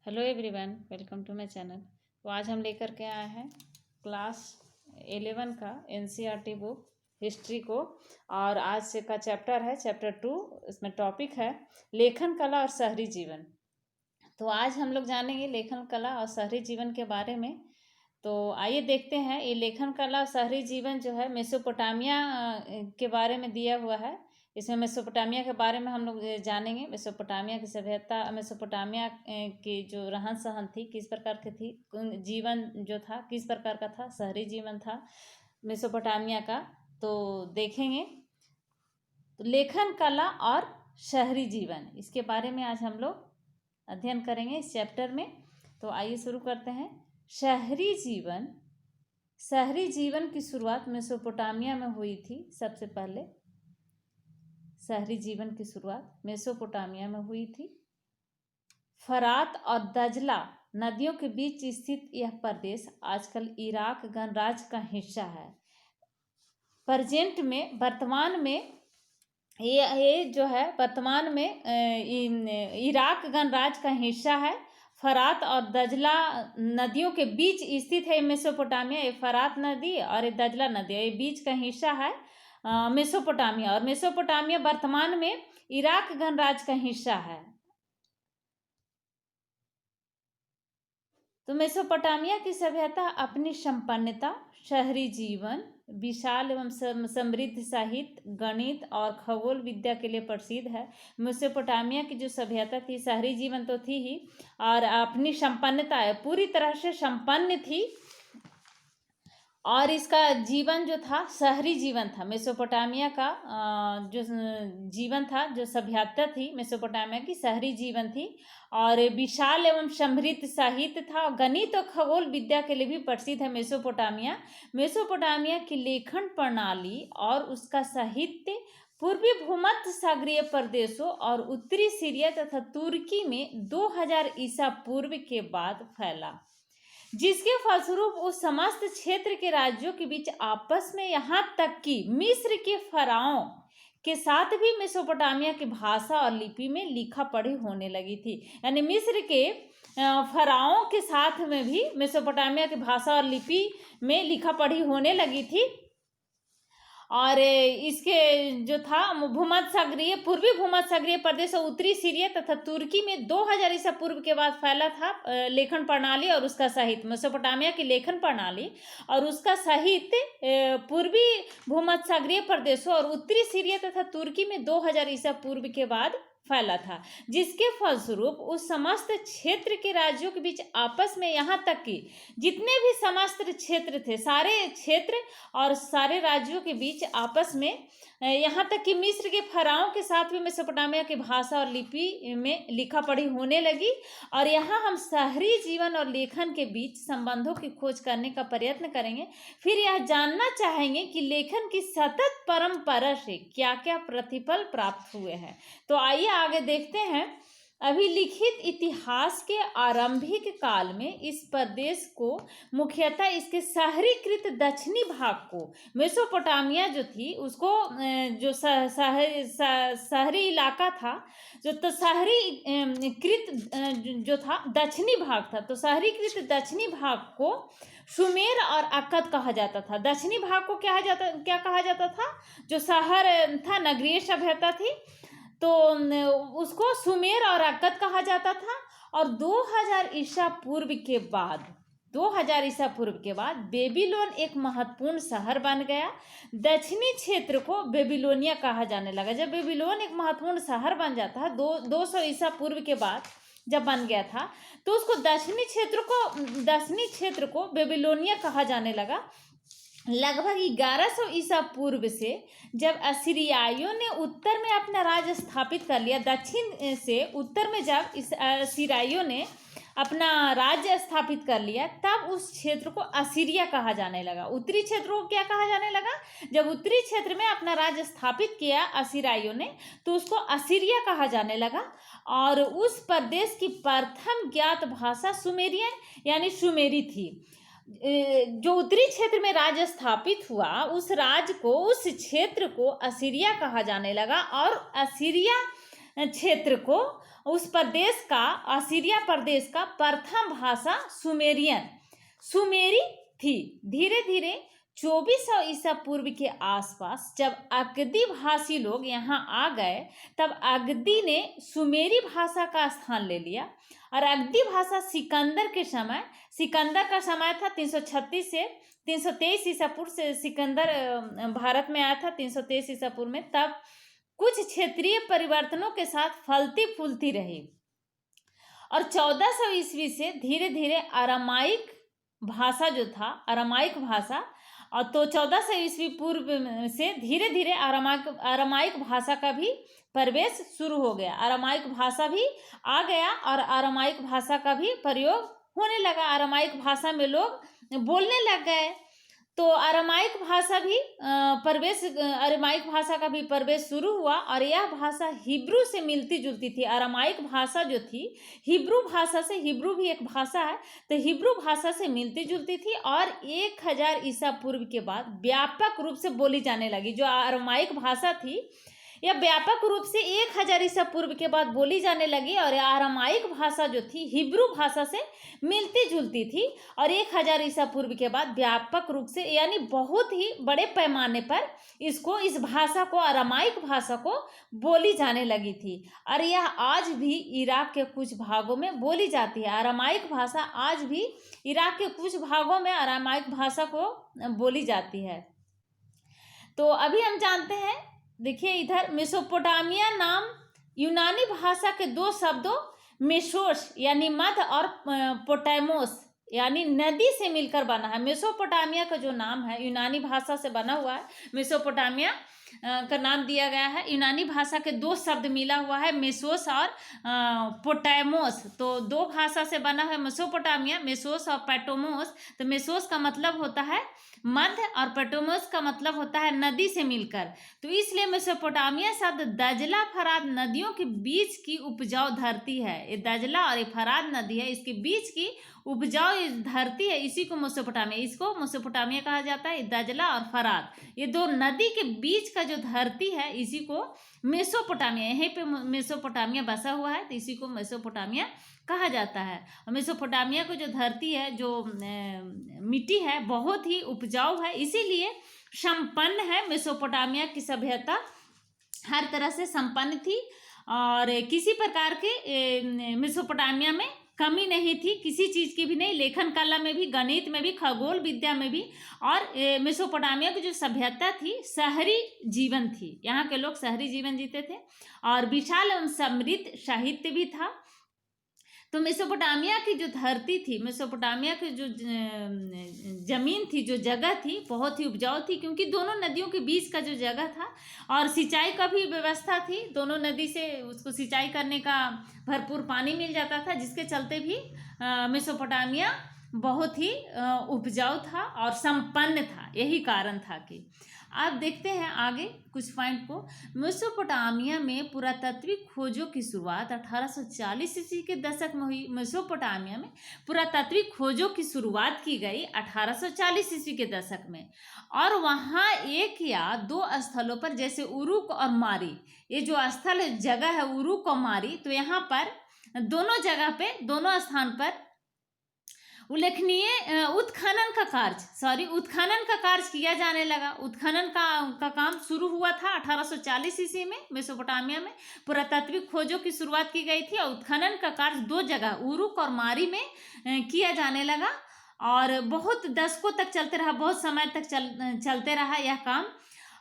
Hello everyone, welcome to my channel. तो आज हम लेकर के आए हैं क्लास 11 का एनसीईआरटी बुक हिस्ट्री को। और आज से का चैप्टर है चैप्टर 2। इसमें टॉपिक है लेखन कला और शहरी जीवन। तो आज हम लोग जानेंगे लेखन कला और शहरी जीवन के बारे में। तो आइए देखते हैं ये लेखन कला और शहरी जीवन जो है मेसोपोटामिया के बारे में दिया हुआ है। इसमें मेसोपोटामिया के बारे में हम लोग जानेंगे। मेसोपोटामिया की सभ्यता, मेसोपोटामिया की जो रहन सहन थी किस प्रकार की थी, जीवन जो था किस प्रकार का था, शहरी जीवन था मेसोपोटामिया का, तो देखेंगे। तो लेखन कला और शहरी जीवन, इसके बारे में आज हम लोग अध्ययन करेंगे इस चैप्टर में। तो आइए शुरू करते हैं। शहरी जीवन की शुरुआत मेसोपोटामिया में हुई थी। सबसे पहले शहरी जीवन की शुरुआत मेसोपोटामिया में हुई थी। फरात और दजला नदियों के बीच स्थित यह प्रदेश आजकल इराक गणराज्य का हिस्सा है। वर्तमान में ये जो है वर्तमान में इराक गणराज्य का हिस्सा है। फरात और दजला नदियों के बीच स्थित है मेसोपोटामिया। ये फरात नदी और ये दजला नदी, ये बीच का हिस्सा है मेसोपोटामिया। और मेसोपोटामिया वर्तमान में इराक गणराज्य का हिस्सा है। तो मेसोपोटामिया की सभ्यता अपनी संपन्नता, शहरी जीवन, विशाल एवं समृद्ध साहित्य, गणित और खगोल विद्या के लिए प्रसिद्ध है। मेसोपोटामिया की जो सभ्यता थी, शहरी जीवन तो थी ही, और अपनी संपन्नता पूरी तरह से संपन्न थी। और इसका जीवन जो था शहरी जीवन था। मेसोपोटामिया का जो जीवन था, जो सभ्यता थी मेसोपोटामिया की, शहरी जीवन थी। और विशाल एवं समृद्ध साहित्य था। गणित और खगोल विद्या के लिए भी प्रसिद्ध है मेसोपोटामिया की लेखन प्रणाली और उसका साहित्य पूर्वी भूमध्य सागरीय प्रदेशों और उत्तरी सीरिया तथा तुर्की में 2000 ईसा पूर्व के बाद फैला, जिसके फलस्वरूप उस समस्त क्षेत्र के राज्यों के बीच आपस में, यहाँ तक कि मिस्र के फराओं के साथ भी मेसोपोटामिया की भाषा और लिपि में लिखा पढ़ी होने लगी थी। यानी मिस्र के फराओं के साथ में भी मेसोपोटामिया की भाषा और लिपि में लिखा पढ़ी होने लगी थी। और इसके जो था पूर्वी भूमध्य सागरीय प्रदेश और उत्तरी सीरिया तथा तुर्की में 2000 ईसा पूर्व के बाद फैला था लेखन प्रणाली और उसका साहित्य। मेसोपोटामिया की लेखन प्रणाली और उसका साहित्य पूर्वी भूमध्य सागरीय प्रदेशों और उत्तरी सीरिया तथा तुर्की में 2000 ईसा पूर्व के बाद फैला था, जिसके फलस्वरूप उस समस्त क्षेत्र के राज्यों के बीच आपस में, यहाँ तक कि जितने भी समस्त क्षेत्र थे, सारे क्षेत्र और सारे राज्यों के बीच आपस में, यहाँ तक कि मिस्र के फराओं के साथ भी मेसोपोटामिया की भाषा और लिपि में लिखा पढ़ी होने लगी। और यहाँ हम शहरी जीवन और लेखन के बीच संबंधों की खोज करने का प्रयत्न करेंगे। फिर यह जानना चाहेंगे कि लेखन की सतत परंपरा से क्या क्या प्रतिफल प्राप्त हुए हैं। तो आइए आगे देखते हैं। अभिलिखित इतिहास के आरंभिक काल में इस प्रदेश को मुख्यतः इसके शहरीकृत दक्षिणी भाग को, मेसोपोटामिया जो थी उसको जो शहरी इलाका था, तो शहरी कृत जो था दक्षिणी भाग था, तो शहरीकृत दक्षिणी भाग को सुमेर और अक्कद कहा जाता था। दक्षिणी भाग को क्या कहा जाता था? जो शहर था, नगरीय सभ्यता थी, तो उसको सुमेर और अक्कद कहा जाता था। और 2000 ईसा पूर्व के बाद बेबीलोन एक महत्वपूर्ण शहर बन गया। दक्षिणी क्षेत्र को बेबीलोनिया कहा जाने लगा। जब बेबीलोन एक महत्वपूर्ण शहर बन जाता है 200 ईसा पूर्व के बाद जब बन गया था, तो उसको दक्षिणी क्षेत्र को बेबीलोनिया कहा जाने लगा। लगभग 1100 ईसा पूर्व से जब असीरियाइयों ने उत्तर में अपना राज्य स्थापित कर लिया, दक्षिण से उत्तर में जब इस असीरियाइयों ने अपना राज्य स्थापित कर लिया, तब उस क्षेत्र को असीरिया कहा जाने लगा। उत्तरी क्षेत्र को क्या कहा जाने लगा? जब उत्तरी क्षेत्र में अपना राज्य स्थापित किया असीरियाइयों ने, तो उसको असीरिया कहा जाने लगा। और उस प्रदेश की प्रथम ज्ञात भाषा सुमेरियन यानी सुमेरी थी। जो उत्तरी क्षेत्र में राज्य स्थापित हुआ, उस क्षेत्र को असीरिया कहा जाने लगा। और असीरिया क्षेत्र को उस प्रदेश का, असीरिया प्रदेश का प्रथम भाषा सुमेरी थी। धीरे धीरे 2400 ईसा पूर्व के आसपास जब अगदी भाषी लोग यहाँ आ गए, तब अगदी ने सुमेरी भाषा का स्थान ले लिया। और अगदी भाषा सिकंदर का समय था 336 से 323 ईसा पूर्व से। सिकंदर भारत में आया था 323 ईसा पूर्व में। तब कुछ क्षेत्रीय परिवर्तनों के साथ फलती फूलती रही और 1400 ईस्वी से धीरे धीरे अरामाइक भाषा जो था, अरामाइक भाषा, और तो 1400 ईस्वी पूर्व से धीरे धीरे अरामाइक भाषा का भी प्रवेश शुरू हो गया। अरामाइक भाषा भी आ गया और अरामाइक भाषा का भी प्रयोग होने लगा। अरामाइक भाषा में लोग बोलने लग गए, तो अरामाइक भाषा का भी प्रवेश शुरू हुआ। और यह भाषा हिब्रू से मिलती जुलती थी। अरामाइक भाषा जो थी हिब्रू भाषा से, हिब्रू भी एक भाषा है, तो हिब्रू भाषा से मिलती जुलती थी और 1000 ईसा पूर्व के बाद व्यापक रूप से बोली जाने लगी। जो अरामाइक भाषा थी यह व्यापक रूप से 1000 ईसा पूर्व के बाद बोली जाने लगी। और अरामाइक भाषा जो थी हिब्रू भाषा से मिलती जुलती थी और 1000 ईसा पूर्व के बाद व्यापक रूप से, यानी बहुत ही बड़े पैमाने पर इस भाषा को, अरामाइक भाषा को बोली जाने लगी थी। और यह आज भी इराक के कुछ भागों में बोली जाती है। अरामाइक भाषा आज भी इराक के कुछ भागों में अरामाइक भाषा को बोली जाती है। तो अभी हम जानते हैं, देखिए इधर मेसोपोटामिया नाम यूनानी भाषा के दो शब्दों मेसोस यानी मध्य और पोटामोस यानी नदी से मिलकर बना है। मेसोपोटामिया का जो नाम है यूनानी भाषा से बना हुआ है। मेसोपोटामिया का नाम दिया गया है। यूनानी भाषा के दो शब्द मिला हुआ है, मेसोस और पोटामोस। तो दो भाषा से बना है मेसोपोटामिया, मेसोस और पैटोमोस। तो मेसोस का मतलब होता है मध्य और पैटोमोस का मतलब होता है नदी से मिलकर। तो इसलिए मेसोपोटामिया शब्द दजला फरात नदियों के बीच की उपजाऊ धरती है। ये दजला और ये फरात नदी है, इसके बीच की उपजाऊ धरती है, इसी को मेसोपोटामिया कहा जाता है। दजला और फरात ये दो नदी के बीच का जो धरती है इसी को मेसोपोटामिया, यहीं पे मेसोपोटामिया बसा हुआ है, तो इसी को मेसोपोटामिया कहा जाता है। और मेसोपोटामिया को जो धरती है, जो मिट्टी है, बहुत ही उपजाऊ है, इसीलिए संपन्न है। मेसोपोटामिया की सभ्यता हर तरह से संपन्न थी और किसी प्रकार के मेसोपोटामिया में कमी नहीं थी, किसी चीज़ की भी नहीं, लेखन कला में भी, गणित में भी, खगोल विद्या में भी। और मेसोपोटामिया की जो सभ्यता थी शहरी जीवन थी, यहाँ के लोग शहरी जीवन जीते थे और विशाल एवं समृद्ध साहित्य भी था। तो मेसोपोटामिया की जो धरती थी, मेसोपोटामिया की जो जमीन थी, जो जगह थी, बहुत ही उपजाऊ थी, क्योंकि दोनों नदियों के बीच का जो जगह था और सिंचाई का भी व्यवस्था थी। दोनों नदी से उसको सिंचाई करने का भरपूर पानी मिल जाता था, जिसके चलते भी मेसोपोटामिया बहुत ही उपजाऊ था और संपन्न था। यही कारण था कि आप देखते हैं आगे कुछ पॉइंट को। मेसोपोटामिया में पुरातात्विक खोजों की शुरुआत 1840 ईस्वी के दशक में हुई। मेसोपोटामिया में पुरातात्विक खोजों की शुरुआत की गई 1840 ईस्वी के दशक में, और वहाँ एक या दो स्थलों पर, जैसे उरुक और मारी, ये जो स्थल जगह है उरुक और मारी, तो यहाँ पर दोनों जगह पे, दोनों स्थान पर उल्लेखनीय उत्खनन का कार्य किया जाने लगा। उत्खनन का काम शुरू हुआ था 1840 ईस्वी में। मेसोपोटामिया में पुरातात्विक खोजों की शुरुआत की गई थी और उत्खनन का कार्य दो जगह उरुक और मारी में किया जाने लगा और बहुत दशकों तक चलते रहा, बहुत समय तक चलते रहा यह काम।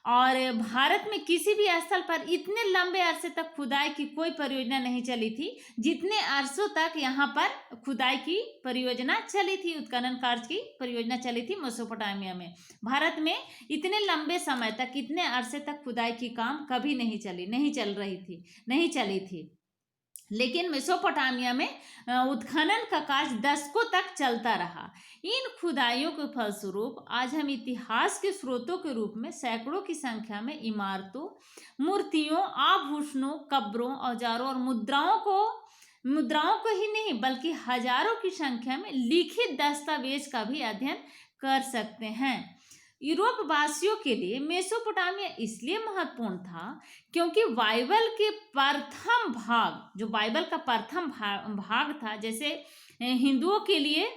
और भारत में किसी भी स्थल पर इतने लंबे अरसे तक खुदाई की कोई परियोजना नहीं चली थी जितने अरसों तक यहाँ पर खुदाई की परियोजना चली थी, उत्खनन कार्य की परियोजना चली थी मेसोपोटामिया में। भारत में इतने लंबे समय तक, इतने अरसे तक खुदाई की काम कभी नहीं चली थी। लेकिन मेसोपोटामिया में उत्खनन का कार्य दशकों तक चलता रहा। इन खुदाइयों के फलस्वरूप आज हम इतिहास के स्रोतों के रूप में सैकड़ों की संख्या में इमारतों, मूर्तियों, आभूषणों, कब्रों, औजारों और मुद्राओं को ही नहीं बल्कि हजारों की संख्या में लिखित दस्तावेज का भी अध्ययन कर सकते हैं। यूरोप वासियों के लिए मेसोपोटामिया इसलिए महत्वपूर्ण था क्योंकि बाइबल के प्रथम भाग, जो बाइबल का प्रथम भाग था, जैसे हिंदुओं के लिए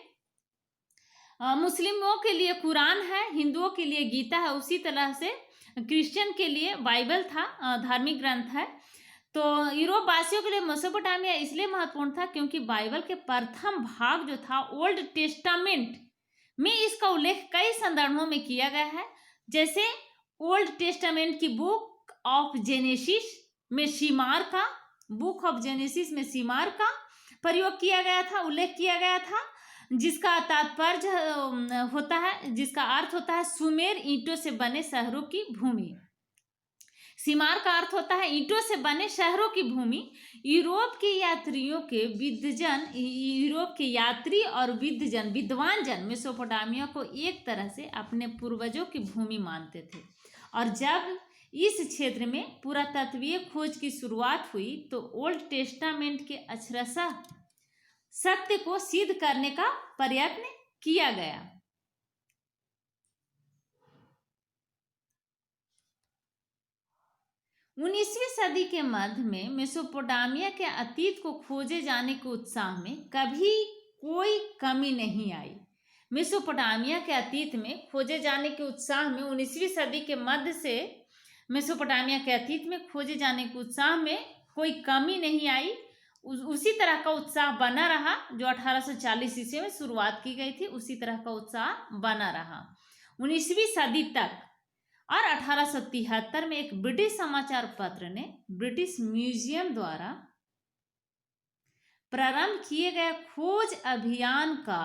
मुस्लिमों के लिए कुरान है, हिंदुओं के लिए गीता है, उसी तरह से क्रिश्चियन के लिए बाइबल था, धार्मिक ग्रंथ है। तो यूरोप वासियों के लिए मेसोपोटामिया इसलिए महत्वपूर्ण था क्योंकि बाइबल के प्रथम भाग जो था ओल्ड टेस्टामेंट में इसका उल्लेख कई संदर्भों में किया गया है। जैसे ओल्ड टेस्टामेंट की बुक ऑफ जेनेसिस में सीमार का प्रयोग किया गया था, उल्लेख किया गया था, जिसका तात्पर्य होता है, जिसका अर्थ होता है सुमेर ईंटों से बने शहरों की भूमि। सीमार का अर्थ होता है ईंटों से बने शहरों की भूमि। यूरोप के यात्री और विद्वान जन मेसोपोटामिया को एक तरह से अपने पूर्वजों की भूमि मानते थे। और जब इस क्षेत्र में पुरातत्वीय खोज की शुरुआत हुई तो ओल्ड टेस्टामेंट के अक्षरशः सत्य को सिद्ध करने का प्रयत्न किया गया। 19वीं सदी के मध्य में मेसोपोटामिया के अतीत को खोजे जाने के उत्साह में कभी कोई कमी नहीं आई। मेसोपोटामिया के अतीत में खोजे जाने के उत्साह में 19वीं सदी के मध्य से मेसोपोटामिया के अतीत में खोजे जाने के उत्साह में कोई कमी नहीं आई। उसी तरह का उत्साह बना रहा जो 1840 ईस्वी में शुरुआत की गई थी, उसी तरह का उत्साह बना रहा 19वीं सदी तक। और 1873 में एक ब्रिटिश समाचार पत्र ने ब्रिटिश म्यूजियम द्वारा प्रारंभ किए गए खोज अभियान का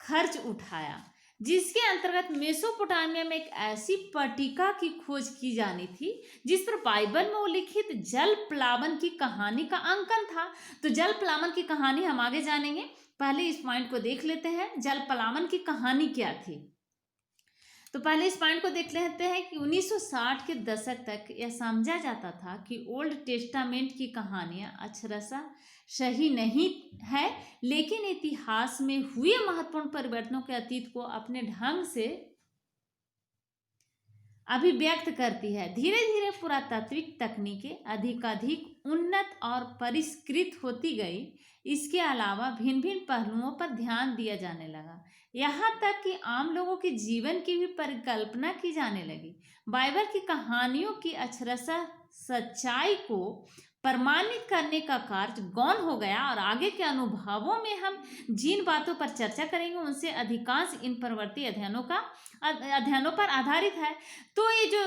खर्च उठाया, जिसके अंतर्गत मेसोपोटामिया में एक ऐसी पट्टिका की खोज की जानी थी जिस पर बाइबल में उल्लिखित जल प्लावन की कहानी का अंकन था। तो जल प्लावन की कहानी हम आगे जानेंगे, पहले इस पॉइंट को देख लेते हैं। जल प्लावन की कहानी क्या थी, तो पहले इस पॉइंट को देख लेते हैं कि 1960 के दशक तक यह समझा जाता था कि ओल्ड टेस्टामेंट की कहानियां अक्षरशः सही नहीं है, लेकिन इतिहास में हुए महत्वपूर्ण परिवर्तनों के अतीत को अपने ढंग से अभिव्यक्त करती है। धीरे धीरे पुरातात्विक तकनीकें अधिकाधिक उन्नत और परिष्कृत होती गई। इसके अलावा भिन्न भिन्न पहलुओं पर ध्यान दिया जाने लगा, यहाँ तक कि आम लोगों के जीवन की भी परिकल्पना की जाने लगी। बाइबल की कहानियों की अक्षरशः सच्चाई को प्रमाणित करने का कार्य गौण हो गया। और आगे के अनुभवों में हम जिन बातों पर चर्चा करेंगे उनसे अधिकांश इन प्रवर्ती अध्ययनों पर आधारित है। तो ये जो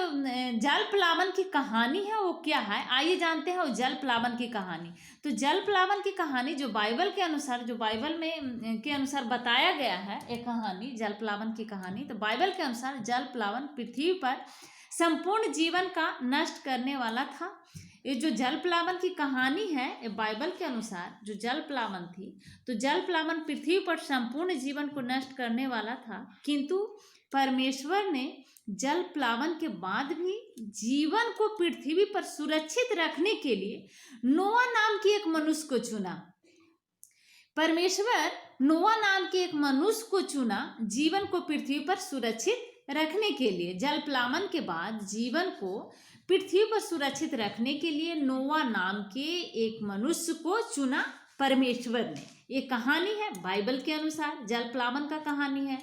जल प्लावन की कहानी है वो क्या है, आइए जानते हैं वो जल प्लावन की कहानी। तो जल प्लावन की कहानी जो बाइबल के अनुसार, जो बाइबल में के अनुसार बताया गया है एक कहानी, जल प्लावन की कहानी। तो बाइबल के अनुसार जल प्लावन पृथ्वी पर संपूर्ण जीवन का नष्ट करने वाला था। ये जो जल प्लावन की कहानी है, ये बाइबल के अनुसार जो जल प्लावन थी, तो जल प्लावन पृथ्वी पर संपूर्ण जीवन को नष्ट करने वाला था। किंतु परमेश्वर ने जल प्लावन के बाद भी जीवन को पृथ्वी पर सुरक्षित रखने के लिए नोआ नाम की एक मनुष्य को चुना। परमेश्वर नोआ नाम के एक मनुष्य को चुना जीवन को पृथ्वी पर सुरक्षित रखने के लिए। जल प्लावन के बाद जीवन को पृथ्वी पर सुरक्षित रखने के लिए नोआ नाम के एक मनुष्य को चुना परमेश्वर ने। ये कहानी है बाइबल के अनुसार, जल प्लावन का कहानी है।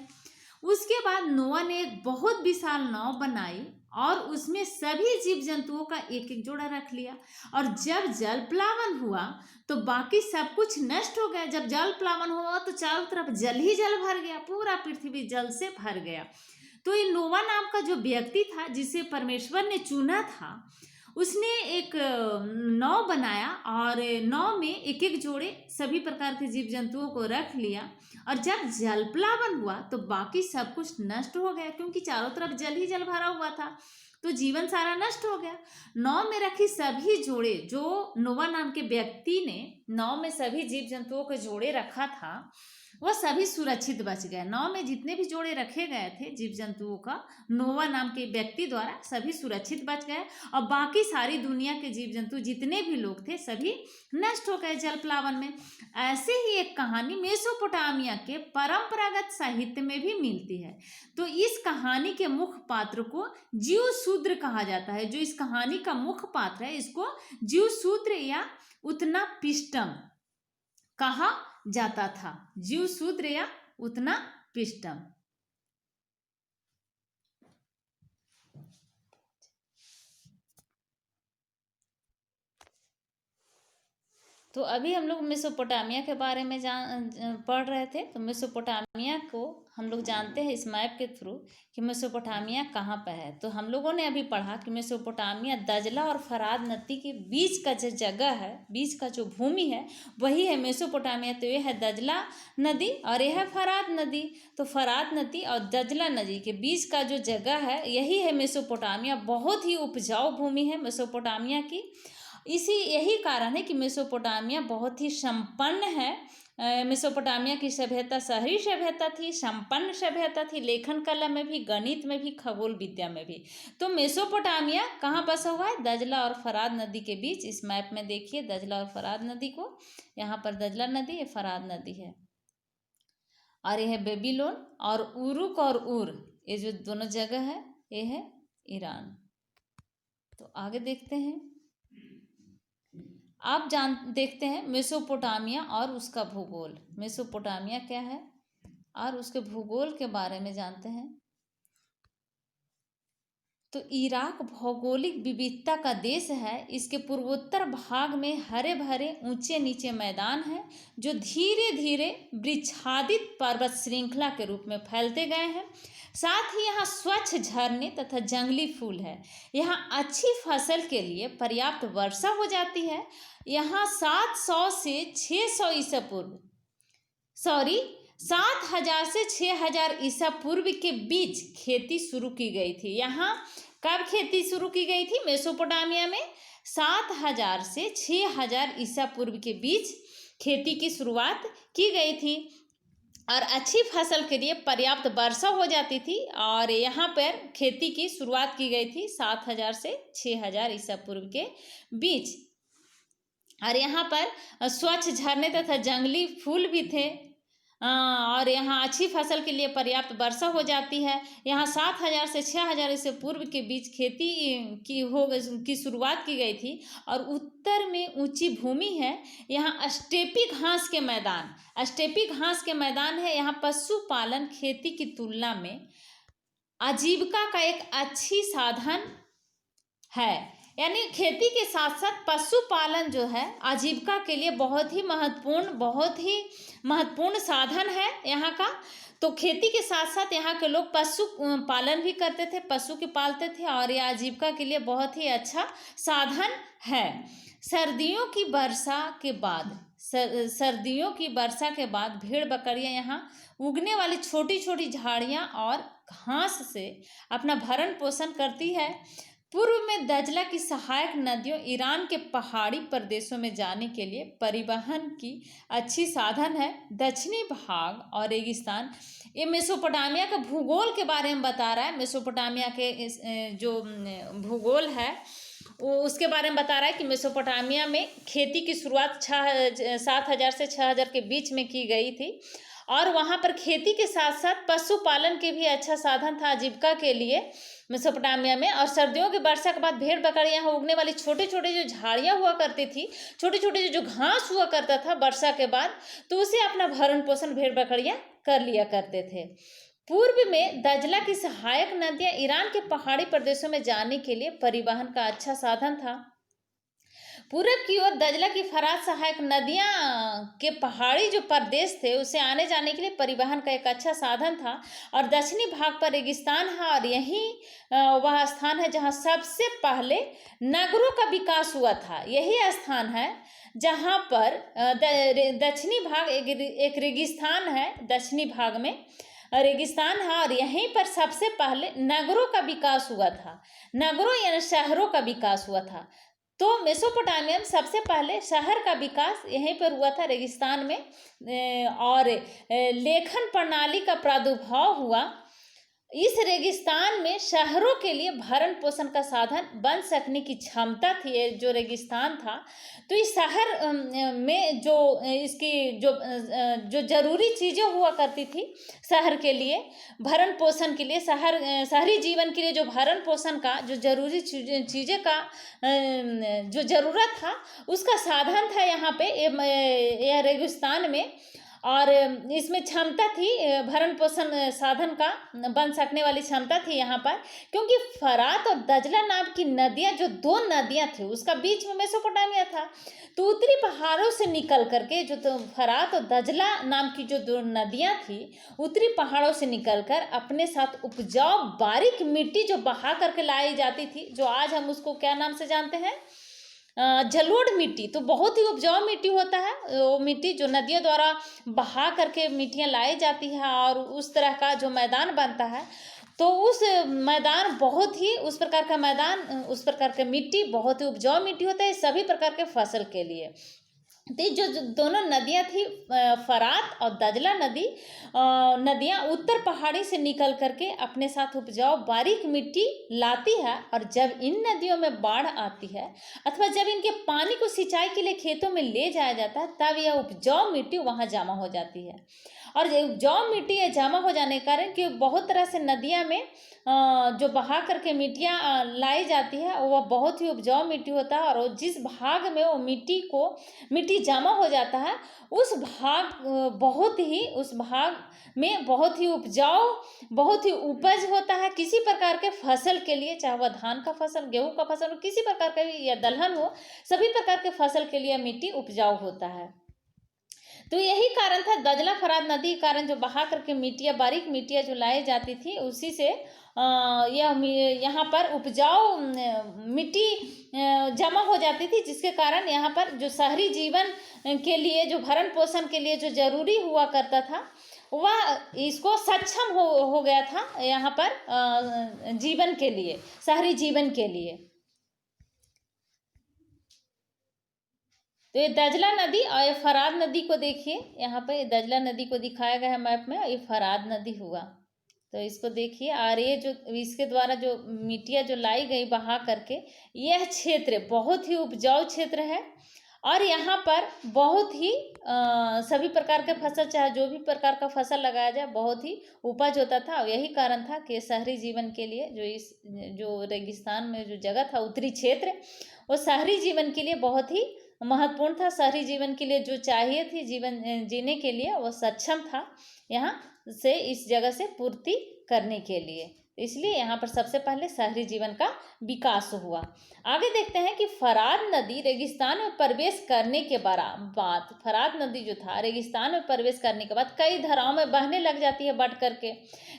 उसके बाद नोआ ने एक बहुत विशाल नाव बनाई और उसमें सभी जीव जंतुओं का एक एक जोड़ा रख लिया। और जब जल प्लावन हुआ तो बाकी सब कुछ नष्ट हो गया। जब जल प्लावन हुआ तो चारों तरफ जल ही जल भर गया, पूरा पृथ्वी जल से भर गया। तो ये नोवा नाम का जो व्यक्ति था जिसे परमेश्वर ने चुना था, उसने एक नाव बनाया और नाव में एक एक जोड़े सभी प्रकार के जीव जंतुओं को रख लिया। और जब जल प्लावन हुआ तो बाकी सब कुछ नष्ट हो गया, क्योंकि चारों तरफ जल ही जल भरा हुआ था, तो जीवन सारा नष्ट हो गया। नाव में रखी सभी जोड़े जो नोवा नाम के व्यक्ति ने नाव में सभी जीव जंतुओं के जोड़े रखा था वह सभी सुरक्षित बच गए। नाव में जितने भी जोड़े रखे गए थे जीव जंतुओं का, नोवा नाम के व्यक्ति द्वारा सभी सुरक्षित बच गए और बाकी सारी दुनिया के जीव जंतु जितने भी लोग थे सभी नष्ट हो गए जल प्लावन में। ऐसे ही एक कहानी मेसोपोटामिया के परंपरागत साहित्य में भी मिलती है। तो इस कहानी के मुख्य पात्र को जीव शूद्र कहा जाता है। जो इस कहानी का मुख्य पात्र है इसको जीव शूद्र या उतना पिष्टम कहा जाता था। जीव शूद्र या उतना पिष्टम। तो अभी हम लोग मेसोपोटामिया के बारे में पढ़ रहे थे। तो मेसोपोटामिया को हम लोग जानते हैं इस मैप के थ्रू कि मेसोपोटामिया कहाँ पर है। तो हम लोगों ने अभी पढ़ा कि मेसोपोटामिया दजला और फरात नदी के बीच का जो जगह है, बीच का जो भूमि है वही है मेसोपोटामिया। तो ये है दजला नदी और यह है फरात नदी। तो फरात नदी और दजला नदी के बीच का जो जगह है यही है मेसोपोटामिया। बहुत ही उपजाऊ भूमि है मेसोपोटामिया की। यही कारण है कि मेसोपोटामिया बहुत ही संपन्न है। मेसोपोटामिया की सभ्यता शहरी सभ्यता थी, संपन्न सभ्यता थी, लेखन कला में भी, गणित में भी, खगोल विद्या में भी। तो मेसोपोटामिया कहाँ बसा हुआ है? दजला और फरात नदी के बीच। इस मैप में देखिए दजला और फरात नदी को, यहाँ पर दजला नदी, ये फरात नदी है और यह है बेबीलोन और उरुक और उर, ये जो दोनों जगह है ये है ईरान। तो आगे देखते हैं। आप देखते हैं मेसोपोटामिया और उसका भूगोल। मेसोपोटामिया क्या है और उसके भूगोल के बारे में जानते हैं। तो इराक भौगोलिक विविधता का देश है। इसके पूर्वोत्तर भाग में हरे भरे ऊंचे नीचे मैदान हैं जो धीरे धीरे वृक्षादित पर्वत श्रृंखला के रूप में फैलते गए हैं। साथ ही यहाँ स्वच्छ झरने तथा जंगली फूल है। यहाँ अच्छी फसल के लिए पर्याप्त वर्षा हो जाती है। यहाँ 700 से 600 ईसा पूर्व 7000 से 6000 ईसा पूर्व के बीच खेती शुरू की गई थी। यहाँ कब खेती शुरू की गई थी? मेसोपोटामिया में 7000 से 6000 ईसा पूर्व के बीच खेती की शुरुआत की गई थी और अच्छी फसल के लिए पर्याप्त वर्षा हो जाती थी और यहाँ पर खेती की शुरुआत की गई थी 7000 से 6000 ईसा पूर्व के बीच। और यहाँ पर स्वच्छ झरने तथा जंगली फूल भी थे और यहाँ अच्छी फसल के लिए पर्याप्त वर्षा हो जाती है। यहाँ 7000 से 6000 ईसा पूर्व के बीच खेती की शुरुआत की गई थी और उत्तर में ऊंची भूमि है। यहाँ स्टेपी घास के मैदान है। यहाँ पशुपालन खेती की तुलना में आजीविका का एक अच्छी साधन है। यानी खेती के साथ साथ पशुपालन जो है आजीविका के लिए बहुत ही महत्वपूर्ण साधन है यहाँ का। तो खेती के साथ साथ यहाँ के लोग पशु पालन भी करते थे, पशु के पालते थे और ये आजीविका के लिए बहुत ही अच्छा साधन है। सर्दियों की वर्षा के बाद भेड़ बकरियां यहाँ उगने वाली छोटी छोटी झाड़ियाँ और घास से अपना भरण पोषण करती है। पूर्व में दजला की सहायक नदियों ईरान के पहाड़ी प्रदेशों में जाने के लिए परिवहन की अच्छी साधन है। दक्षिणी भाग और रेगिस्तान, ये मेसोपोटामिया के भूगोल के बारे में बता रहा है। मेसोपोटामिया के जो भूगोल है वो उसके बारे में बता रहा है कि मेसोपोटामिया में खेती की शुरुआत 7000 से 6000 के बीच में की गई थी और वहाँ पर खेती के साथ साथ पशुपालन के भी अच्छा साधन था आजीविका के लिए मेसोपोटामिया में। और सर्दियों की वर्षा के बाद भेड़ बकरियां यहाँ उगने वाली छोटे छोटे जो झाड़ियाँ हुआ करती थी, छोटे छोटे जो घास हुआ करता था वर्षा के बाद, तो उसे अपना भरण पोषण भेड़ बकरियां कर लिया करते थे। पूर्व में दजला की सहायक नदियां ईरान के पहाड़ी प्रदेशों में जाने के लिए परिवहन का अच्छा साधन था। पूरब की ओर दजला की फरात सहायक नदियां के पहाड़ी जो प्रदेश थे उसे आने जाने के लिए परिवहन का एक अच्छा साधन था। और दक्षिणी भाग पर रेगिस्तान है और यही वह स्थान है जहां सबसे पहले नगरों का विकास हुआ था। यही स्थान है जहां पर दक्षिणी भाग एक रेगिस्तान है, दक्षिणी भाग में रेगिस्तान है और यहीं पर सबसे पहले नगरों का विकास हुआ था। नगरों यानी शहरों का विकास हुआ था। तो मेसोपोटामिया में सबसे पहले शहर का विकास यहीं पर हुआ था, रेगिस्तान में, और लेखन प्रणाली का प्रादुर्भाव हुआ। इस रेगिस्तान में शहरों के लिए भरण पोषण का साधन बन सकने की क्षमता थी, ये जो रेगिस्तान था। तो इस शहर में जो इसकी जो जरूरी चीज़ें हुआ करती थी शहर के लिए, भरण पोषण के लिए, शहरी जीवन के लिए जो भरण पोषण का जो जरूरी चीज़ें का जो ज़रूरत था, उसका साधन था यहाँ पे यह रेगिस्तान में। और इसमें क्षमता थी, भरण पोषण साधन का बन सकने वाली क्षमता थी यहाँ पर, क्योंकि फरात और दजला नाम की नदियाँ, जो दो नदियाँ थी, उसका बीच में मेसोपोटामिया था। तो उत्तरी पहाड़ों से निकल करके जो तो फरात और दजला नाम की जो दो नदियाँ थी, उत्तरी पहाड़ों से निकलकर अपने साथ उपजाऊ बारीक मिट्टी जो बहा करके लाई जाती थी, जो आज हम उसको क्या नाम से जानते हैं, जलोढ़ मिट्टी। तो बहुत ही उपजाऊ मिट्टी होता है वो मिट्टी, जो नदियों द्वारा बहा करके मिट्टियाँ लाई जाती है, और उस तरह का जो मैदान बनता है, तो उस मैदान बहुत ही उस प्रकार का मैदान, उस प्रकार का मिट्टी बहुत ही उपजाऊ मिट्टी होता है सभी प्रकार के फसल के लिए। तो जो दोनों नदियाँ थी, फरात और दजला नदी, नदियाँ उत्तर पहाड़ी से निकल करके अपने साथ उपजाऊ बारीक मिट्टी लाती है, और जब इन नदियों में बाढ़ आती है अथवा जब इनके पानी को सिंचाई के लिए खेतों में ले जाया जाता है, तब यह उपजाऊ मिट्टी वहाँ जमा हो जाती है। और उपजाऊ मिट्टी ये जमा हो जाने के कारण कि बहुत तरह से नदियाँ में जो बहा करके मिट्टियाँ लाई जाती है, वह बहुत ही उपजाऊ मिट्टी होता है, और जिस भाग में वो मिट्टी जमा हो जाता है, उस भाग में बहुत ही उपजाऊ, बहुत ही उपज होता है किसी प्रकार के फसल के लिए, चाहे वह धान का फसल, गेहूं का फसल हो, किसी प्रकार का भी या दलहन हो, सभी प्रकार के फसल के लिए मिट्टी उपजाऊ होता है। तो यही कारण था, दजला फरात नदी के कारण जो बहा करके मिट्टियाँ, बारीक मिट्टियाँ जो लाई जाती थी, उसी से यहाँ पर उपजाऊ मिट्टी जमा हो जाती थी, जिसके कारण यहाँ पर जो शहरी जीवन के लिए, जो भरण पोषण के लिए जो जरूरी हुआ करता था, वह इसको सक्षम हो गया था यहाँ पर जीवन के लिए, शहरी जीवन के लिए। तो ये दजला नदी और ये फरात नदी को देखिए, यहाँ पे दजला नदी को दिखाया गया है मैप में, ये फरात नदी हुआ। तो इसको देखिए, और ये जो इसके द्वारा जो मिट्टियाँ जो लाई गई बहा करके, यह क्षेत्र बहुत ही उपजाऊ क्षेत्र है, और यहाँ पर बहुत ही सभी प्रकार के फसल, चाहे जो भी प्रकार का फसल लगाया जाए, बहुत ही उपज होता था। और यही कारण था कि शहरी जीवन के लिए जो रेगिस्तान में जो जगह था, उत्तरी क्षेत्र, वो शहरी जीवन के लिए बहुत ही महत्वपूर्ण था। शहरी जीवन के लिए जो चाहिए थी जीवन जीने के लिए, वो सक्षम था यहाँ से इस जगह से पूर्ति करने के लिए। इसलिए यहाँ पर सबसे पहले शहरी जीवन का विकास हुआ। आगे देखते हैं कि फरात नदी रेगिस्तान में प्रवेश करने के बाद, फरात नदी जो था रेगिस्तान में प्रवेश करने के बाद कई धाराओं में बहने लग जाती है,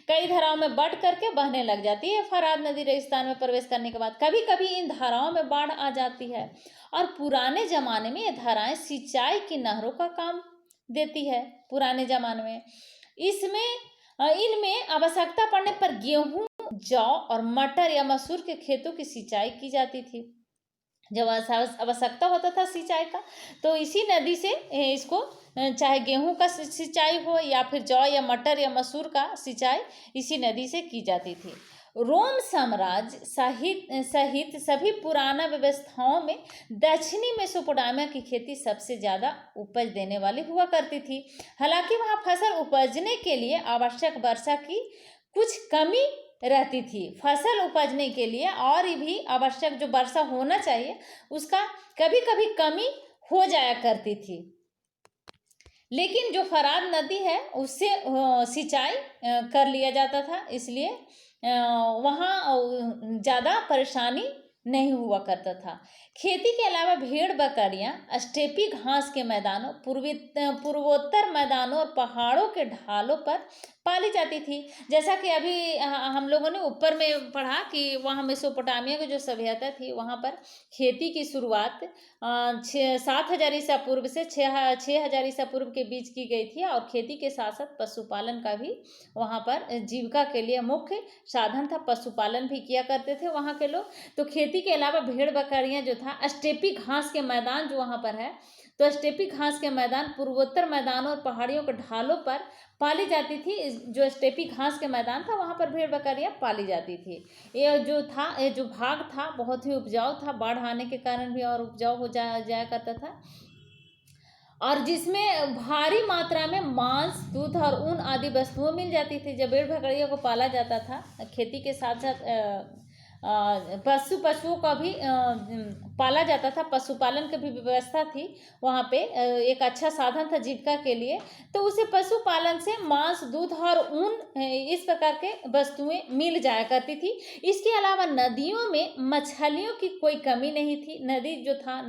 कई धाराओं में बट करके बहने लग जाती है। फरात नदी रेगिस्तान में प्रवेश करने के बाद कभी कभी इन धाराओं में बाढ़ आ जाती है, और पुराने जमाने में ये धाराएं सिंचाई की नहरों का काम देती है। पुराने जमाने में इनमें आवश्यकता पड़ने पर गेहूं, जौ और मटर या मसूर के खेतों की सिंचाई की जाती थी। जब आवश्यकता होता था सिंचाई का, तो इसी नदी से इसको, चाहे गेहूं का सिंचाई हो या फिर जौ या मटर या मसूर का सिंचाई, इसी नदी से की जाती थी। रोम साम्राज्य सहित सभी पुराना व्यवस्थाओं में दक्षिणी मेसोपोटामिया की खेती सबसे ज़्यादा उपज देने वाली हुआ करती थी। हालांकि वहाँ फसल उपजने के लिए आवश्यक वर्षा की कुछ कमी रहती थी। फसल उपजने के लिए और भी आवश्यक जो वर्षा होना चाहिए, उसका कभी कभी कमी हो जाया करती थी। लेकिन जो फरात नदी है उससे सिंचाई कर लिया जाता था, इसलिए वहाँ ज़्यादा परेशानी नहीं हुआ करता था। खेती के अलावा भेड़ बकरियाँ स्टेपी घास के मैदानों, पूर्वोत्तर मैदानों और पहाड़ों के ढालों पर पाली जाती थी। जैसा कि अभी हम लोगों ने ऊपर में पढ़ा कि वहाँ मेसोपोटामिया की जो सभ्यता थी, वहाँ पर खेती की शुरुआत 7,000 ईसा पूर्व से 6,000 ईसा पूर्व के बीच की गई थी, और खेती के साथ साथ पशुपालन का भी वहाँ पर जीविका के लिए मुख्य साधन था। पशुपालन भी किया करते थे वहाँ के लोग। तो खेती खेती के अलावा भेड़ बकरियां जो था स्टेपी घास के मैदान जो वहाँ पर है, तो स्टेपी घास के मैदान पूर्वोत्तर मैदानों और पहाड़ियों के ढालों पर पाली जाती थी। जो स्टेपी घास के मैदान था वहाँ पर भेड़ बकरियां पाली जाती थी। ये जो भाग था बहुत ही उपजाऊ था, बाढ़ आने के कारण भी और उपजाऊ हो जाया करता था, और जिसमें भारी मात्रा में मांस, दूध और ऊन आदि वस्तुएं मिल जाती थी। जब भेड़ बकरियों को पाला जाता था, खेती के साथ साथ पशुओं का भी पाला जाता था, पशुपालन की भी व्यवस्था थी वहाँ पे, एक अच्छा साधन था जीविका के लिए। तो उसे पशुपालन से मांस, दूध और ऊन इस प्रकार के वस्तुएं मिल जाया करती थी। इसके अलावा नदियों में मछलियों की कोई कमी नहीं थी। नदी जो था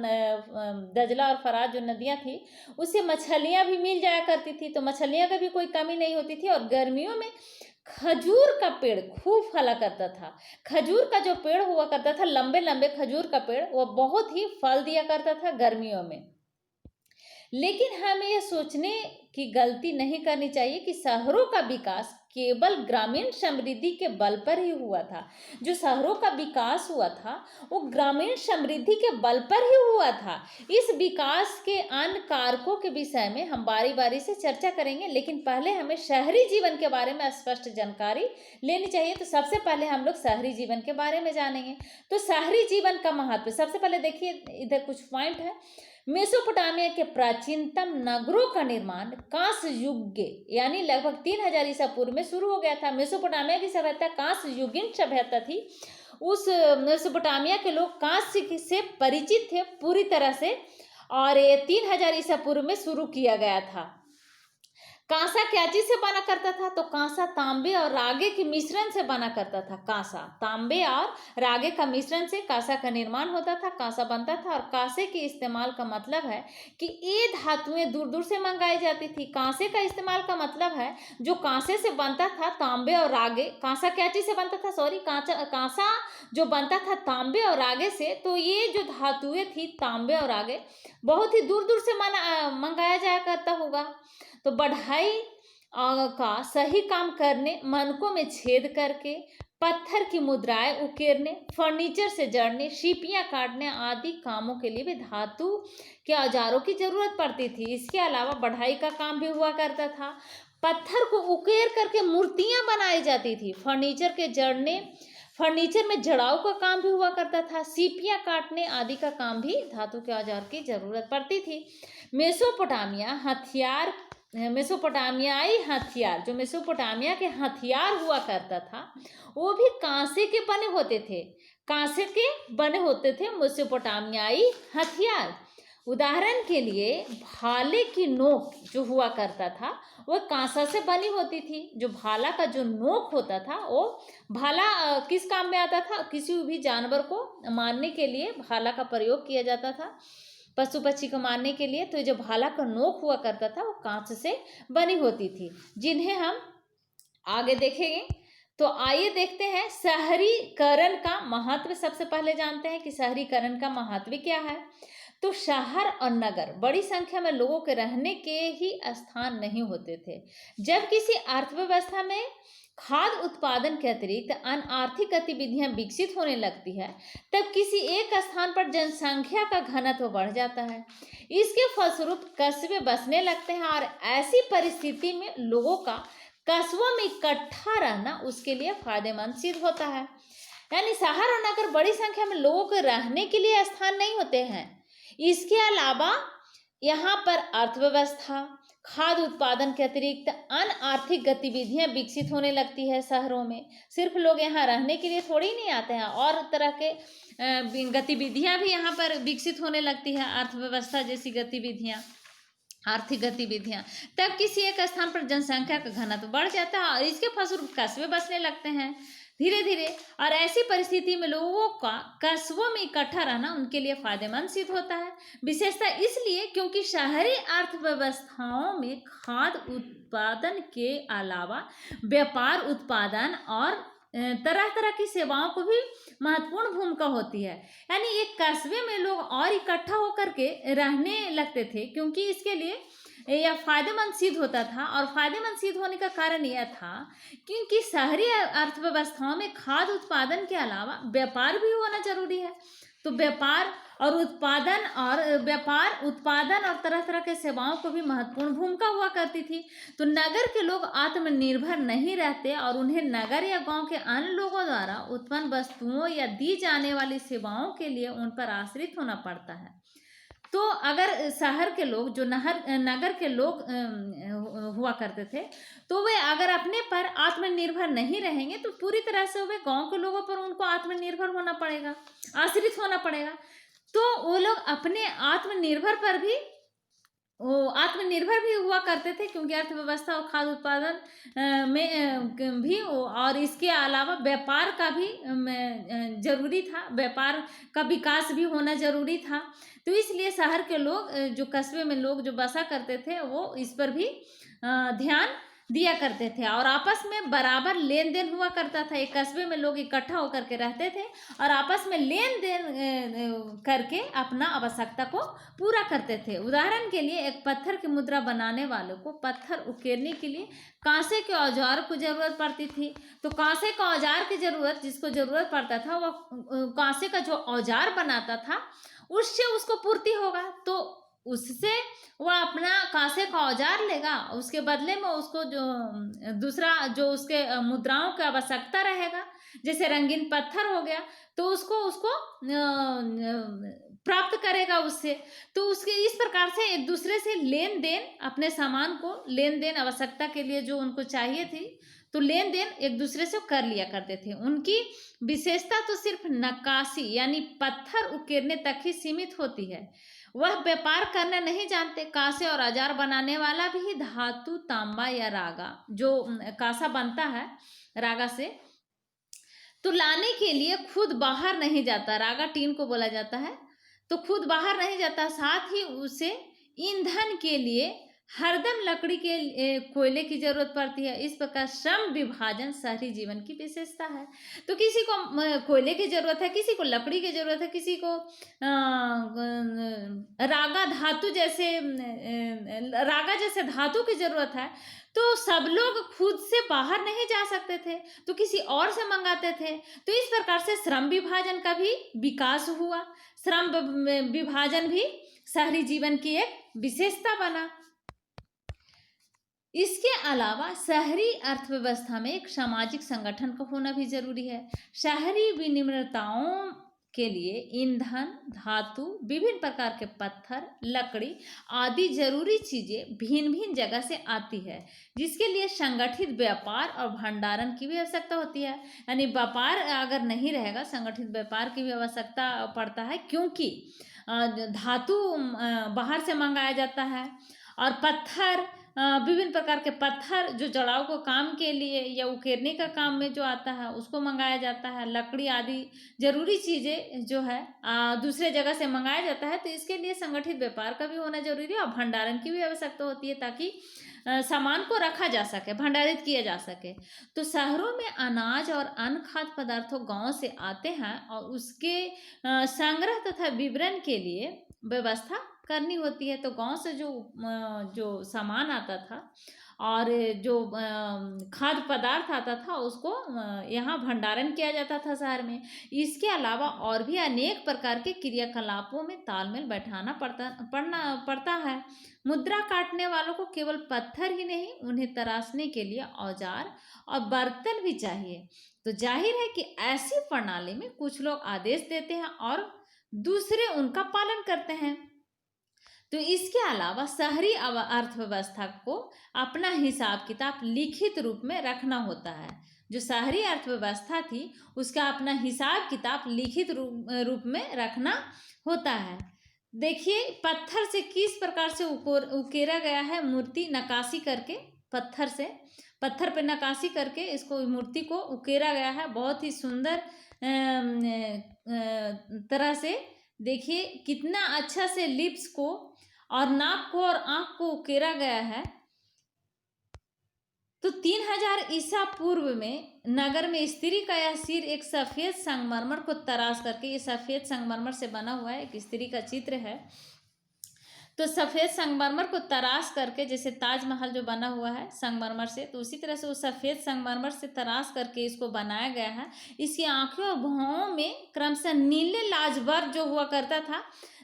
दजला और फरात जो नदियाँ थी, उससे मछलियाँ भी मिल जाया करती थी, तो मछलियाँ का भी कोई कमी नहीं होती थी। और गर्मियों में खजूर का पेड़ खूब फला करता था। खजूर का जो पेड़ हुआ करता था, लंबे लंबे खजूर का पेड़, वो बहुत ही फल दिया करता था गर्मियों में। लेकिन हमें यह सोचने की गलती नहीं करनी चाहिए कि शहरों का विकास केवल ग्रामीण समृद्धि के बल पर ही हुआ था। जो शहरों का विकास हुआ था वो ग्रामीण समृद्धि के बल पर ही हुआ था। इस विकास के अन्य कारकों के विषय में हम बारी बारी से चर्चा करेंगे, लेकिन पहले हमें शहरी जीवन के बारे में स्पष्ट जानकारी लेनी चाहिए। तो सबसे पहले हम लोग शहरी जीवन के बारे में जानेंगे। तो शहरी जीवन का महत्व, सबसे पहले देखिए इधर कुछ पॉइंट है। मेसोपोटामिया के प्राचीनतम नगरों का निर्माण कांस्य युग के यानी लगभग 3000 ईसा पूर्व में शुरू हो गया था। मेसोपोटामिया की सभ्यता कांस्य युगीन सभ्यता थी। उस मेसोपोटामिया के लोग कांस्य से परिचित थे पूरी तरह से, और ये 3000 ईसा पूर्व में शुरू किया गया था। कांसा क्या चीज से बना करता था? तो कांसा तांबे और रागे के मिश्रण से बना करता था। कांसा तांबे और रागे का मिश्रण से कांसा का निर्माण होता था, कांसा बनता था। और कांसे के इस्तेमाल का मतलब है कि ये धातुएं दूर दूर से मंगाई जाती थी। कांसे का इस्तेमाल का मतलब है जो कांसे से बनता था, तांबे और रागे। कांसा क्या चीज से बनता था? कांसा जो बनता था तांबे और रागे से, तो ये जो धातुएं थी तांबे और रागे बहुत ही दूर दूर से मंगाया जाया करता होगा। तो बढ़ाई का सही काम करने, मनकों में छेद करके पत्थर की मुद्राएं उकेरने, फर्नीचर से जड़ने, सीपियां काटने आदि कामों के लिए भी धातु के औजारों की जरूरत पड़ती थी। इसके अलावा बढ़ाई का काम भी हुआ करता था। पत्थर को उकेर करके मूर्तियां बनाई जाती थी। फर्नीचर में जड़ाऊ का काम भी हुआ करता था। सीपियां काटने आदि का काम भी धातु के औजार की जरूरत पड़ती थी। मेसोपोटामियाई हथियार, जो मेसोपोटामिया के हथियार हुआ करता था, वो भी कांसे के बने होते थे। कांसे के बने होते थे मेसोपोटामियाई हथियार। उदाहरण के लिए भाले की नोक जो हुआ करता था वह कांसा से बनी होती थी। जो भाला का जो नोक होता था, वो भाला किस काम में आता था? किसी भी जानवर को मारने के लिए भाला का प्रयोग किया जाता था, पशु पक्षी को मारने के लिए। तो जो भाला का नोक हुआ करता था वो कांच से बनी होती थी, जिन्हें हम आगे देखेंगे। तो आइए देखते हैं शहरीकरण का महत्व। सबसे पहले जानते हैं कि शहरीकरण का महत्व क्या है। तो शहर और नगर बड़ी संख्या में लोगों के रहने के ही स्थान नहीं होते थे। जब किसी अर्थव्यवस्था में खाद्य उत्पादन के अतिरिक्त अन्य आर्थिक गतिविधियां विकसित होने लगती है, तब किसी एक स्थान पर जनसंख्या का घनत्व बढ़ जाता है। इसके फलस्वरूप कस्बे बसने लगते हैं, और ऐसी परिस्थिति में लोगों का कस्बों में इकट्ठा रहना उसके लिए फायदेमंद सिद्ध होता है। यानी शहर और नगर बड़ी संख्या में लोगों के रहने के लिए स्थान नहीं होते हैं। इसके अलावा यहाँ पर अर्थव्यवस्था, खाद्य उत्पादन के अतिरिक्त अन्य आर्थिक गतिविधियां विकसित होने लगती है शहरों में। सिर्फ लोग यहाँ रहने के लिए थोड़ी नहीं आते हैं, और तरह के गतिविधियां भी यहाँ पर विकसित होने लगती है, अर्थव्यवस्था जैसी गतिविधियां, आर्थिक गतिविधियां। तब किसी एक स्थान पर जनसंख्या का घनत्व बढ़ जाता है, और इसके फलस्वरूप कस्बे बसने लगते हैं धीरे धीरे। और ऐसी परिस्थिति में लोगों का कस्बों में इकट्ठा रहना उनके लिए फायदेमंद सिद्ध होता है। विशेषता इसलिए क्योंकि शहरी अर्थव्यवस्थाओं में खाद्य उत्पादन के अलावा व्यापार, उत्पादन और तरह तरह की सेवाओं को भी महत्वपूर्ण भूमिका होती है। यानी एक कस्बे में लोग और इकट्ठा होकर के रहने लगते थे, क्योंकि इसके लिए या फायदेमंद सिद्ध होता था। और फायदेमंद सिद्ध होने का कारण यह था क्योंकि शहरी अर्थव्यवस्थाओं में खाद्य उत्पादन के अलावा व्यापार भी होना जरूरी है। तो व्यापार उत्पादन और तरह तरह के सेवाओं को भी महत्वपूर्ण भूमिका हुआ करती थी। तो नगर के लोग आत्मनिर्भर नहीं रहते और उन्हें नगर या गांव के अन्य लोगों द्वारा उत्पन्न वस्तुओं या दी जाने वाली सेवाओं के लिए उन पर आश्रित होना पड़ता है। तो अगर शहर के लोग जो नगर के लोग हुआ करते थे, तो वे अगर अपने पर आत्मनिर्भर नहीं रहेंगे तो पूरी तरह से वे गांव के लोगों पर उनको आत्मनिर्भर होना पड़ेगा, आश्रित होना पड़ेगा। तो वो लोग अपने आत्मनिर्भर भी हुआ करते थे क्योंकि अर्थव्यवस्था और खाद्य उत्पादन में भी, और इसके अलावा व्यापार का भी जरूरी था, व्यापार का विकास भी होना जरूरी था। तो इसलिए शहर के लोग जो कस्बे में लोग जो बसा करते थे वो इस पर भी ध्यान दिया करते थे और आपस में बराबर लेन देन हुआ करता था। एक कस्बे में लोग इकट्ठा होकर के रहते थे और आपस में लेन देन करके अपना आवश्यकता को पूरा करते थे। उदाहरण के लिए एक पत्थर की मुद्रा बनाने वालों को पत्थर उकेरने के लिए कांसे के औजार को जरूरत पड़ती थी। तो कांसे का औजार की जरूरत जिसको जरूरत पड़ता था वो कांसे का जो औजार बनाता था उससे उसको पूर्ति होगा, तो उससे वह अपना कांसे का औजार लेगा, उसके बदले में उसको जो दूसरा जो उसके मुद्राओं की आवश्यकता रहेगा, जैसे रंगीन पत्थर हो गया, तो उसको प्राप्त करेगा उससे। तो उसके इस प्रकार से एक दूसरे से लेन देन, अपने सामान को लेन देन आवश्यकता के लिए जो उनको चाहिए थी तो लेन देन एक दूसरे से कर लिया करते थे। उनकी विशेषता तो सिर्फ नक्काशी यानी पत्थर उकेरने तक ही सीमित होती है, वह व्यापार करना नहीं जानते। कांसे और औजार बनाने वाला भी धातु, तांबा या रागा, जो कांसा बनता है रागा से, तो लाने के लिए खुद बाहर नहीं जाता, रागा टीन को बोला जाता है, तो खुद बाहर नहीं जाता। साथ ही उसे ईंधन के लिए हरदम लकड़ी के कोयले की जरूरत पड़ती है। इस प्रकार श्रम विभाजन शहरी जीवन की विशेषता है। तो किसी को कोयले की जरूरत है, किसी को लकड़ी की जरूरत है, किसी को रागा जैसे धातु की जरूरत है। तो सब लोग खुद से बाहर नहीं जा सकते थे, तो किसी और से मंगाते थे। तो इस प्रकार से श्रम विभाजन का भी विकास हुआ। श्रम विभाजन भी शहरी जीवन की एक विशेषता बना। इसके अलावा शहरी अर्थव्यवस्था में एक सामाजिक संगठन का होना भी जरूरी है। शहरी विनिर्माताओं के लिए ईंधन, धातु, विभिन्न प्रकार के पत्थर, लकड़ी आदि जरूरी चीजें भिन्न भिन्न जगह से आती है, जिसके लिए संगठित व्यापार और भंडारण की भी आवश्यकता होती है। यानी व्यापार अगर नहीं रहेगा, संगठित व्यापार की भी आवश्यकता पड़ता है, क्योंकि धातु बाहर से मंगाया जाता है और पत्थर, विभिन्न प्रकार के पत्थर जो जड़ाव को काम के लिए या उकेरने का काम में जो आता है उसको मंगाया जाता है। लकड़ी आदि जरूरी चीज़ें जो है दूसरे जगह से मंगाया जाता है। तो इसके लिए संगठित व्यापार का भी होना जरूरी है और भंडारण की भी आवश्यकता होती है, ताकि सामान को रखा जा सके, भंडारित किया जा सके। तो शहरों में अनाज और अन्य खाद्य पदार्थों गाँव से आते हैं और उसके संग्रह तथा वितरण के लिए व्यवस्था करनी होती है। तो गांव से जो सामान आता था और जो खाद्य पदार्थ आता था उसको यहाँ भंडारण किया जाता था शहर में। इसके अलावा और भी अनेक प्रकार के क्रियाकलापों में तालमेल बैठाना पड़ता है। मुद्रा काटने वालों को केवल पत्थर ही नहीं, उन्हें तराशने के लिए औजार और बर्तन भी चाहिए। तो जाहिर है कि ऐसी प्रणाली में कुछ लोग आदेश देते हैं और दूसरे उनका पालन करते हैं। तो इसके अलावा शहरी अर्थव्यवस्था को अपना हिसाब किताब लिखित रूप में रखना होता है। जो शहरी अर्थव्यवस्था थी उसका अपना हिसाब किताब लिखित रूप में रखना होता है। देखिए पत्थर से किस प्रकार से उकेरा गया है मूर्ति, नक्काशी करके पत्थर पे नक्काशी करके इसको मूर्ति को उकेरा गया है। बहुत ही सुंदर तरह से देखिए कितना अच्छा से लिप्स को और नाक को और आंख को उकेरा गया है। तो 3000 ईसा पूर्व में नगर में स्त्री का यह सिर एक सफेद संगमरमर को तराश करके, ये सफेद संगमरमर से बना हुआ है, एक स्त्री का चित्र है। तो सफ़ेद संगमरमर को तराश करके, जैसे ताजमहल जो बना हुआ है संगमरमर से, तो उसी तरह से वो सफ़ेद संगमरमर से तराश करके इसको बनाया गया है। इसकी आंखों और भौहों में क्रमशः नीले लाजवर्द जो हुआ करता था,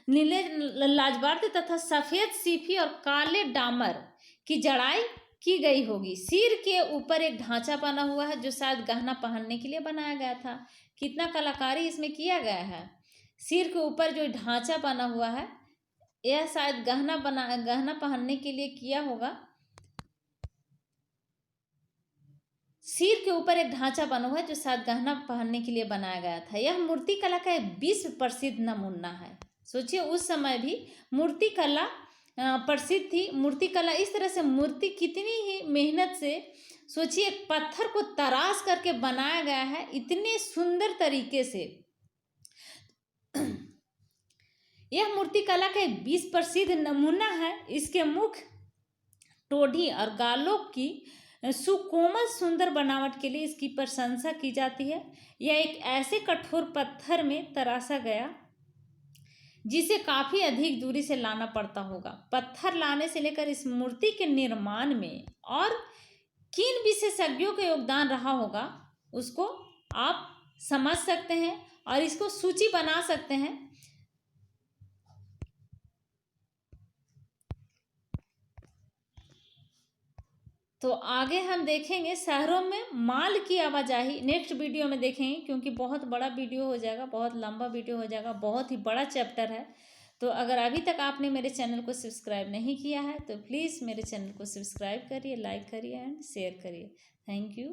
नीले लाजवर्द तथा सफ़ेद सीफी और काले डामर की जड़ाई की गई होगी। सिर के ऊपर एक ढांचा बना हुआ है जो शायद गहना पहनने के लिए बनाया गया था। कितना कलाकारी इसमें किया गया है। सिर के ऊपर जो ढांचा बना हुआ है यह शायद गहना पहनने के लिए किया होगा। सिर के ऊपर एक ढांचा बना हुआ है जो शायद गहना पहनने के लिए बनाया गया था। यह मूर्ति कला का एक विश्व प्रसिद्ध नमूना है। सोचिए उस समय भी मूर्ति कला प्रसिद्ध थी। मूर्ति कला इस तरह से, मूर्ति कितनी ही मेहनत से, सोचिए एक पत्थर को तराश करके बनाया गया है इतने सुंदर तरीके से। यह मूर्ति कला का एक विश्व प्रसिद्ध नमूना है। इसके मुख, टोढ़ी और गालों की सुकोमल सुंदर बनावट के लिए इसकी प्रशंसा की जाती है। यह एक ऐसे कठोर पत्थर में तराशा गया जिसे काफी अधिक दूरी से लाना पड़ता होगा। पत्थर लाने से लेकर इस मूर्ति के निर्माण में और किन विशेषज्ञों का योगदान रहा होगा उसको आप समझ सकते हैं और इसको सूची बना सकते हैं। तो आगे हम देखेंगे शहरों में माल की आवाजाही, नेक्स्ट वीडियो में देखेंगे, क्योंकि बहुत बड़ा वीडियो हो जाएगा, बहुत लंबा वीडियो हो जाएगा, बहुत ही बड़ा चैप्टर है। तो अगर अभी तक आपने मेरे चैनल को सब्सक्राइब नहीं किया है तो प्लीज़ मेरे चैनल को सब्सक्राइब करिए, लाइक करिए एंड शेयर करिए। Thank you.